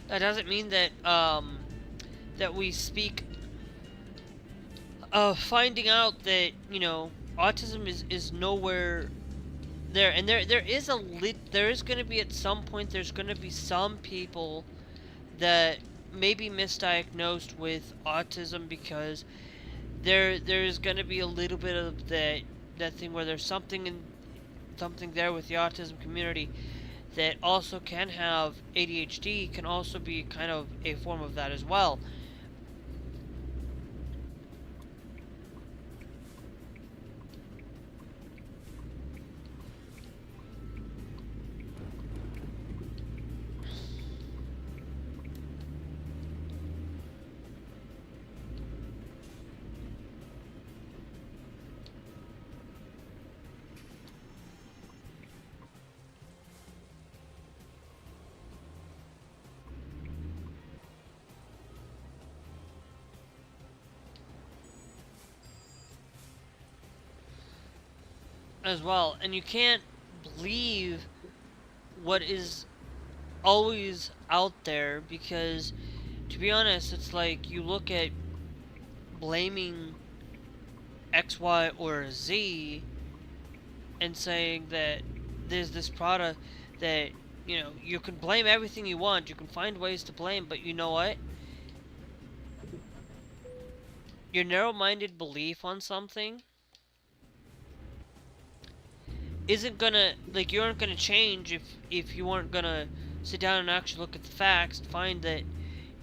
[SPEAKER 1] that doesn't mean that that we speak of finding out that autism is nowhere there, and there is going to be, at some point, there's going to be some people that may be misdiagnosed with autism, because there's going to be a little bit of that thing where there's something there with the autism community that also can have ADHD, can also be kind of a form of that as well. As well, and you can't believe what is always out there, because, to be honest, it's like you look at blaming X, Y, or Z and saying that there's this product that, you can blame everything you want, you can find ways to blame, but you know what? Your narrow-minded belief on something isn't gonna, like, you aren't gonna change if you aren't gonna sit down and actually look at the facts and find that,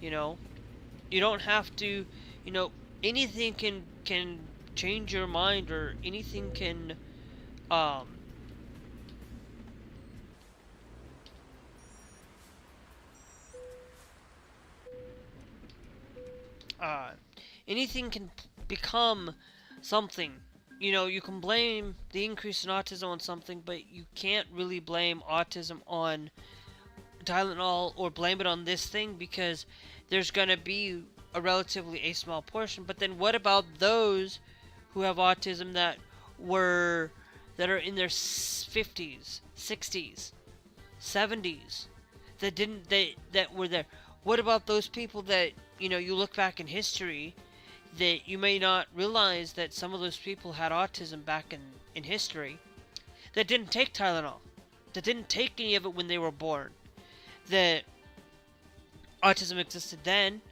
[SPEAKER 1] you don't have to, anything can change your mind, or anything can, um, uh, anything can become something. You can blame the increase in autism on something, but you can't really blame autism on Tylenol or blame it on this thing, because there's going to be a small portion. But then what about those who have autism that are in their 50s, 60s, 70s, that were there? What about those people that, you look back in history, that you may not realize that some of those people had autism back in history, that didn't take Tylenol, that didn't take any of it when they were born, that autism existed then.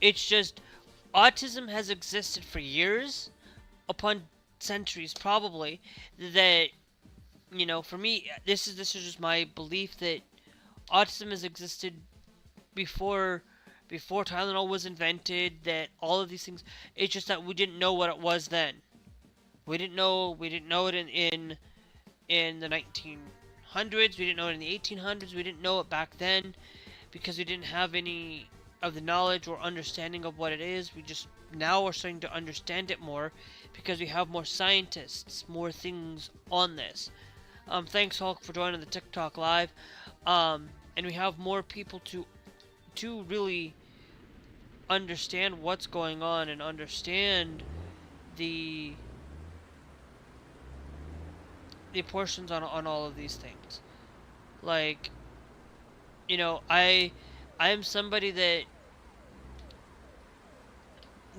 [SPEAKER 1] It's just, autism has existed for years, upon centuries probably, that, for me, this is just my belief that autism has existed before Tylenol was invented, that all of these things, it's just that we didn't know what it was then. We didn't know it in the 1900s, we didn't know it in the 1800s, we didn't know it back then, because we didn't have any of the knowledge or understanding of what it is. We just now are starting to understand it more, because we have more scientists, more things on this. Thanks Hulk for joining the TikTok live. And we have more people to really understand what's going on and understand the the portions on all of these things. Like, I am somebody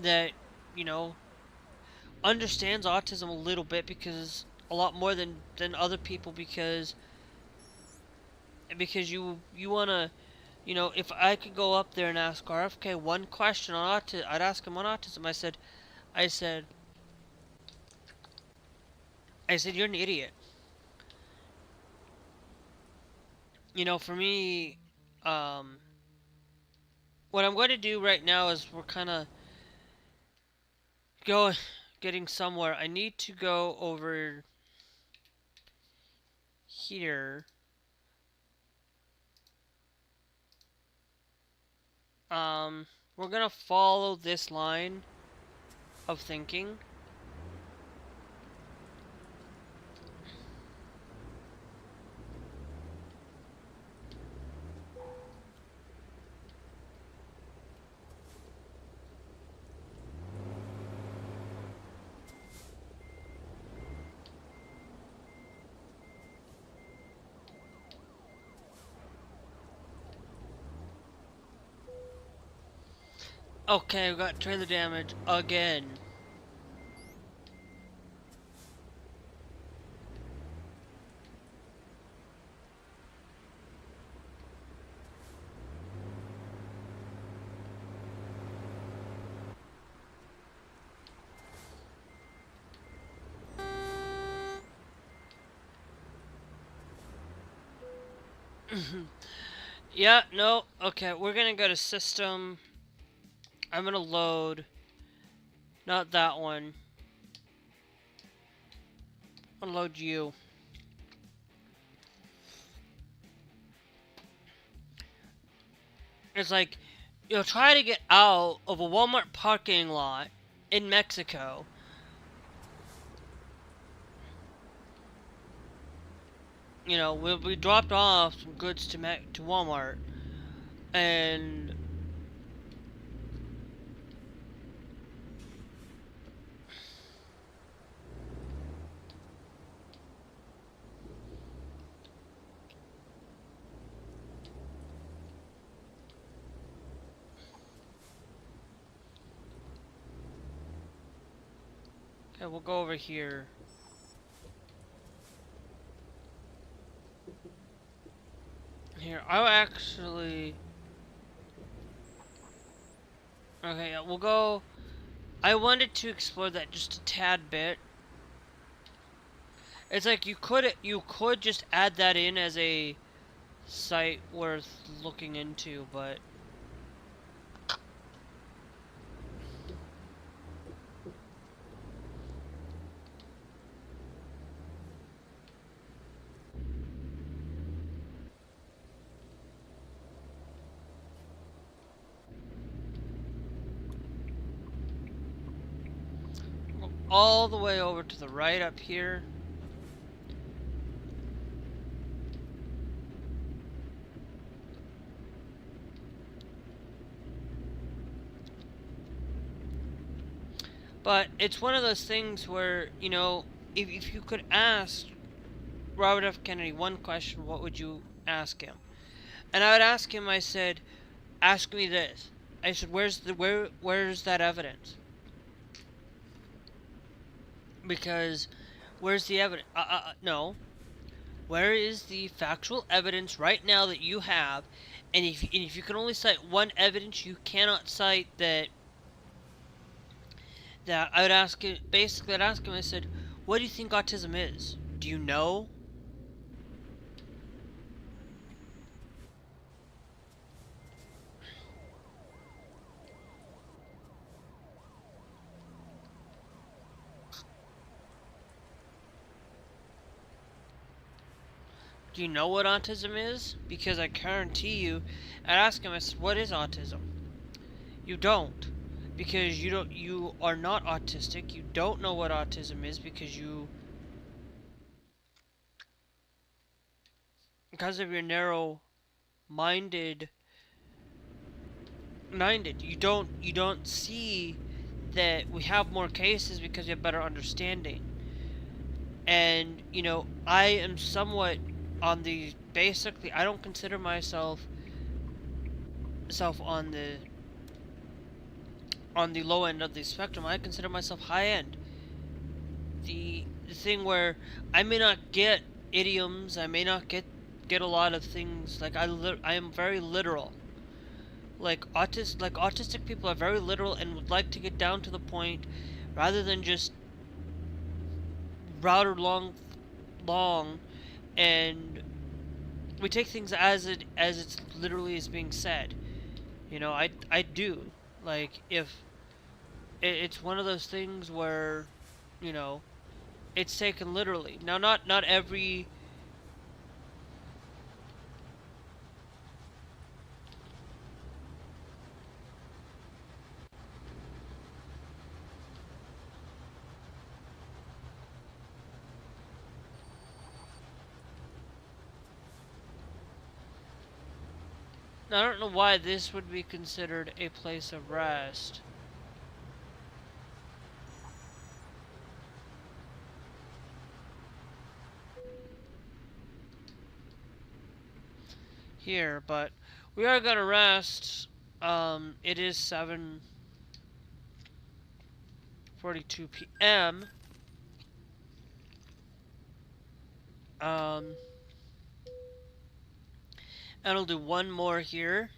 [SPEAKER 1] that you know understands autism a little bit, because a lot more than other people, because you want to, if I could go up there and ask RFK one question on autism, I'd ask him on autism. I said you're an idiot. For me, um what I'm going to do right now is we're kind of go getting somewhere. I need to go over here. We're gonna follow this line of thinking. Okay, we got trailer damage again. Yeah, no, okay, we're gonna go to system. I'm gonna load, not that one. I'm gonna load you. It's like, try to get out of a Walmart parking lot in Mexico. We dropped off some goods to Walmart, and okay, we'll go over here. Here, I'll actually. Okay, yeah, we'll go. I wanted to explore that just a tad bit. It's like you could just add that in as a site worth looking into, but go all the way over to the right up here. But it's one of those things where, if you could ask Robert F. Kennedy one question, what would you ask him? And I would ask him, I said, ask me this. I said, where's that evidence? Because where's the evidence? No. Where is the factual evidence right now that you have? And if you can only cite one evidence, you cannot cite that. I would ask him, basically, I'd ask him, I said, what do you think autism is? Do you know? Do you know what autism is? Because I guarantee you, I'd ask him, I said, what is autism? You don't. Because you are not autistic. You don't know what autism is because you because of your narrow minded minded. You don't see that we have more cases because you have better understanding. And I am somewhat on the basically I don't consider myself on the low end of the spectrum. I consider myself high end. The thing where I may not get idioms, I may not get a lot of things. Like I am very literal. Like autistic people are very literal and would like to get down to the point rather than just router long, and we take things as it's literally is being said. I do. Like, if it's one of those things where you know it's taken literally. Now, not every. I don't know why this would be considered a place of rest. Here, but we are gonna rest. It is 7:42 p.m. And I'll do one more here.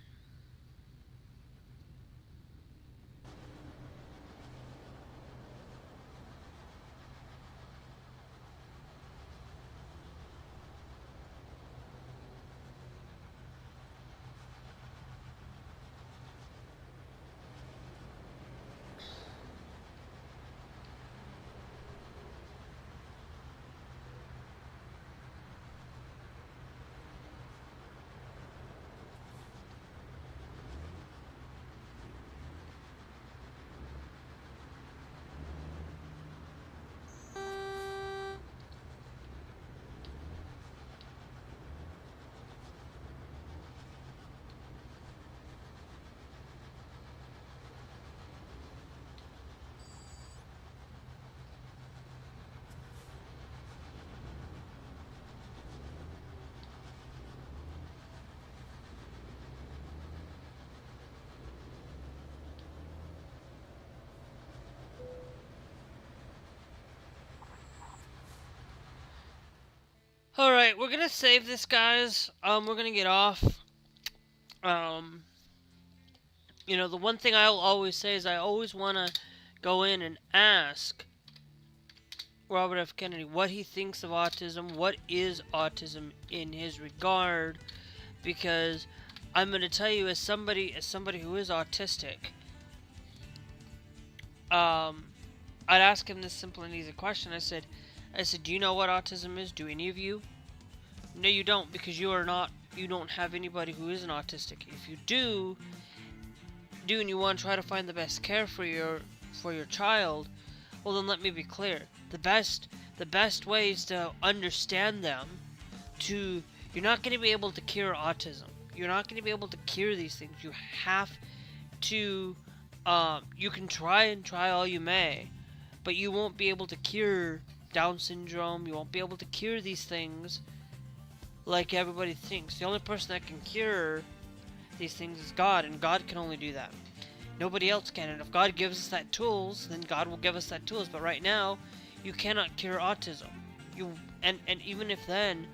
[SPEAKER 1] Alright, we're gonna save this, guys. We're gonna get off. Um, the one thing I'll always say is I always wanna go in and ask Robert F. Kennedy what he thinks of autism, what is autism in his regard, because I'm gonna tell you, as somebody who is autistic, I'd ask him this simple and easy question. I said, do you know what autism is? Do any of you? No, you don't, because you don't have anybody who isn't autistic. If you do and you want to try to find the best care for your child, well, then let me be clear. The best way is to understand them. You're not going to be able to cure autism. You're not going to be able to cure these things. You have to. You can try all you may, but you won't be able to cure Down syndrome. You won't be able to cure these things like everybody thinks. The only person that can cure these things is God, and God can only do that. Nobody else can. And if God gives us that tools, then God will give us that tools. But right now, you cannot cure autism. And even if then,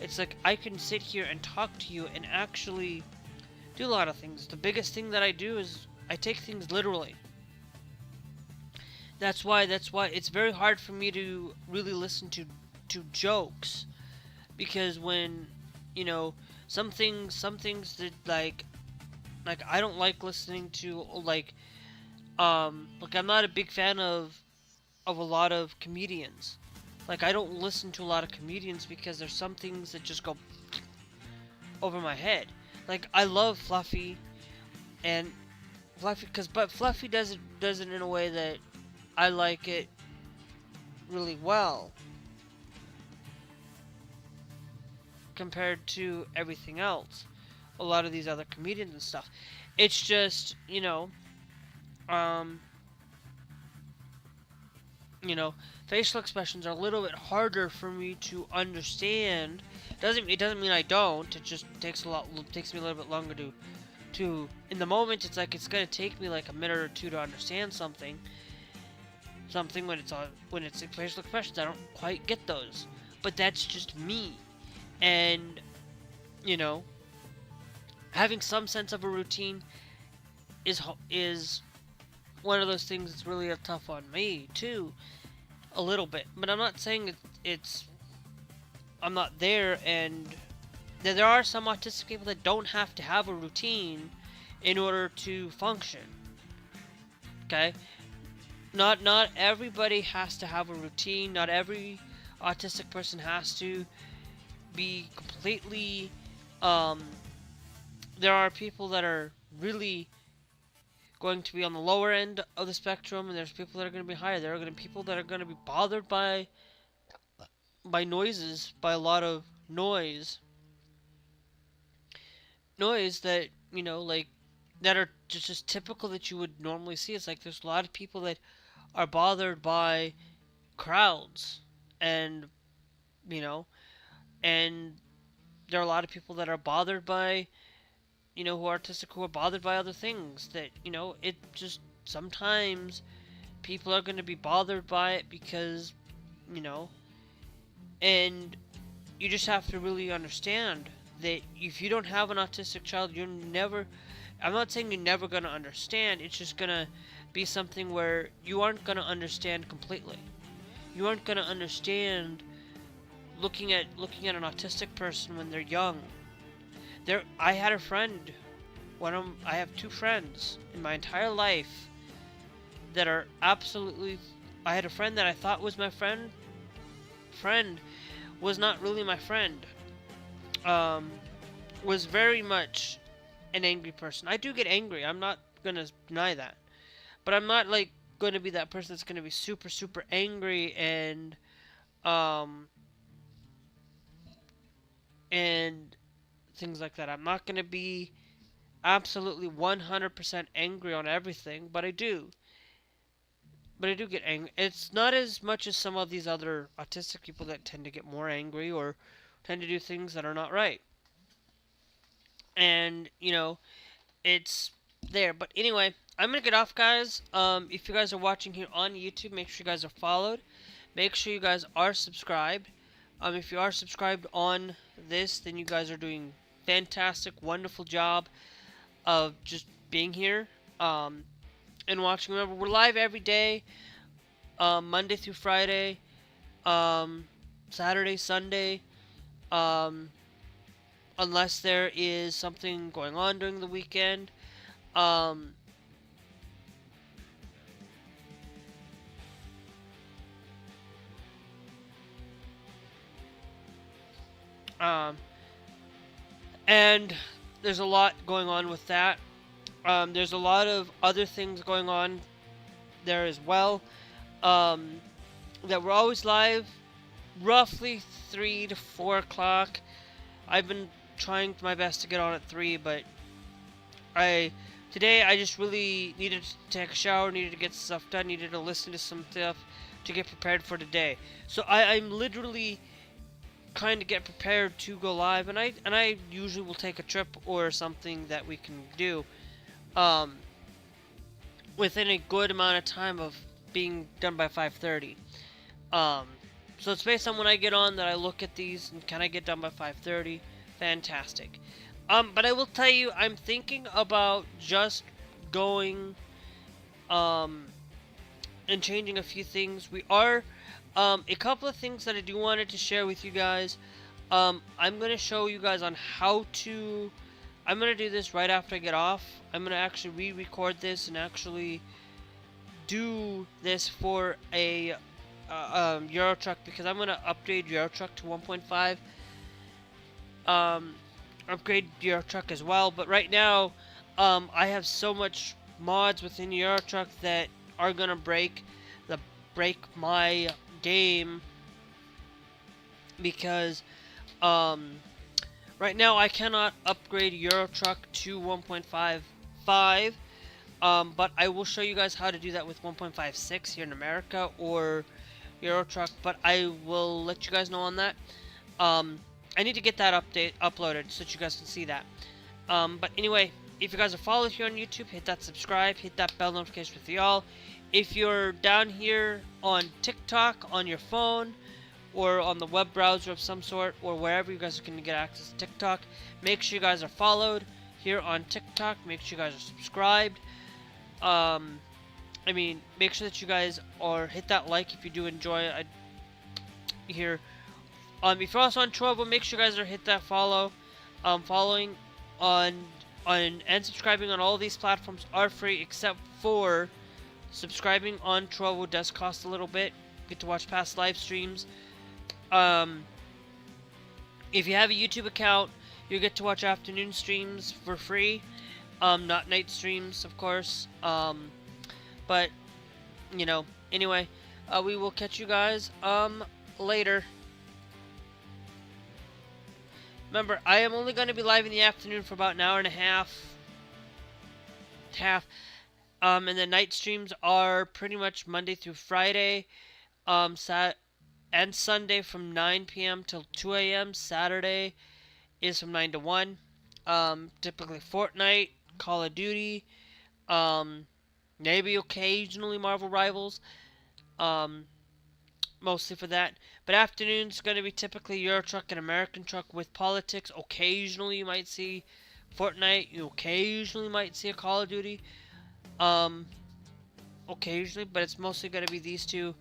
[SPEAKER 1] it's like I can sit here and talk to you and actually do a lot of things. The biggest thing that I do is I take things literally. That's why it's very hard for me to really listen to jokes, because when some things that like I don't like listening to like I'm not a big fan of a lot of comedians. Like, I don't listen to a lot of comedians because there's some things that just go over my head. Like, I love Fluffy, and but Fluffy does it in a way that I like it really well. compared to everything else. A lot of these other comedians and stuff. It's just, um, facial expressions are a little bit harder for me to understand. It doesn't mean I don't. It just takes me a little bit longer to in the moment. It's like it's gonna take me like a minute or two to understand something when it's facial expressions. I don't quite get those, but that's just me. And you know, having some sense of a routine is one of those things that's really tough on me too, a little bit. But I'm not saying it's I'm not there, and there are some autistic people that don't have to have a routine in order to function. Okay, not everybody has to have a routine. Not every autistic person has to be completely. There are people that are really going to be on the lower end of the spectrum, and there's people that are going to be higher. There are going to be people that are going to be bothered by noises, by a lot of noise that like that are just typical that you would normally see. It's like there's a lot of people that are bothered by crowds, and you know, and there are a lot of people that are bothered by who are artistic, who are bothered by other things. That it just sometimes people are going to be bothered by it because you know, and you just have to really understand that if you don't have an autistic child, you're never. I'm not saying you're never going to understand. It's just going to be something where you aren't going to understand completely. You aren't going to understand looking at an autistic person when they're young. I had a friend. I have two friends in my entire life that are absolutely. I had a friend that I thought was my friend. Friend was not really my friend. Was very much an angry person. I do get angry. I'm not gonna deny that, but I'm not like going to be that person that's going to be super super angry and things like that. I'm not going to be absolutely 100% angry on everything, but I do. But I do get angry. It's not as much as some of these other autistic people that tend to get more angry or tend to do things that are not right. And, it's there. But anyway, I'm going to get off, guys. If you guys are watching here on YouTube, make sure you guys are followed. Make sure you guys are subscribed. If you are subscribed on this, then you guys are doing fantastic, wonderful job of just being here and watching. Remember, we're live every day, Monday through Friday, Saturday, Sunday, unless there is something going on during the weekend. And there's a lot going on with that. There's a lot of other things going on there as well. That we're always live, roughly 3 to 4 o'clock. I've been trying my best to get on at 3, but today I just really needed to take a shower, needed to get stuff done, needed to listen to some stuff to get prepared for today. So I'm literally trying to get prepared to go live, and I usually will take a trip or something that we can do within a good amount of time of being done by 5:30. So it's based on when I get on that I look at these and can I get done by 5:30? Fantastic. But I will tell you, I'm thinking about just going and changing a few things. We are a couple of things that I do wanted to share with you guys. I'm going to show you guys on how to. I'm going to do this right after I get off. I'm going to actually re-record this and actually do this for a Euro Truck, because I'm going to upgrade Euro Truck to 1.5. Upgrade Euro Truck as well. But right now, I have so much mods within Euro Truck that are going to break my game, because Right now, I cannot upgrade Euro Truck to 1.55, but I will show you guys how to do that with 1.56 here in America or Euro Truck. But I will let you guys know on that. I need to get that update uploaded so that you guys can see that. But anyway, if you guys are followed here on YouTube, hit that subscribe, hit that bell notification with y'all. If you're down here on TikTok on your phone, or on the web browser of some sort, or wherever you guys are going to get access to TikTok, make sure you guys are followed here on TikTok. Make sure you guys are subscribed. Make sure that you guys are hit that like if you do enjoy it here. If you're also on Trovo, make sure you guys are hit that follow. Following on and subscribing on all of these platforms are free, except for subscribing on Trovo does cost a little bit. Get to watch past live streams. If you have a YouTube account, you get to watch afternoon streams for free. Not night streams, of course. But, anyway, we will catch you guys, later. Remember, I am only going to be live in the afternoon for about an hour and a half. And the night streams are pretty much Monday through Friday. And Sunday from 9 p.m. till 2 a.m. Saturday is from 9 to 1. Typically Fortnite, Call of Duty, maybe occasionally Marvel Rivals, mostly for that. But afternoon's going to be typically Euro Truck and American Truck with politics. Occasionally you might see Fortnite. You occasionally might see a Call of Duty. Occasionally, but it's mostly going to be these two.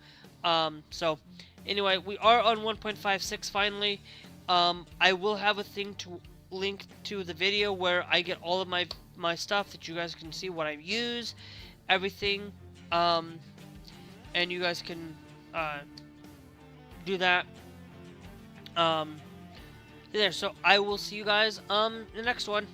[SPEAKER 1] So anyway, we are on 1.56 finally. I will have a thing to link to the video where I get all of my stuff that you guys can see what I use, everything, and you guys can do that. There. So I will see you guys in the next one.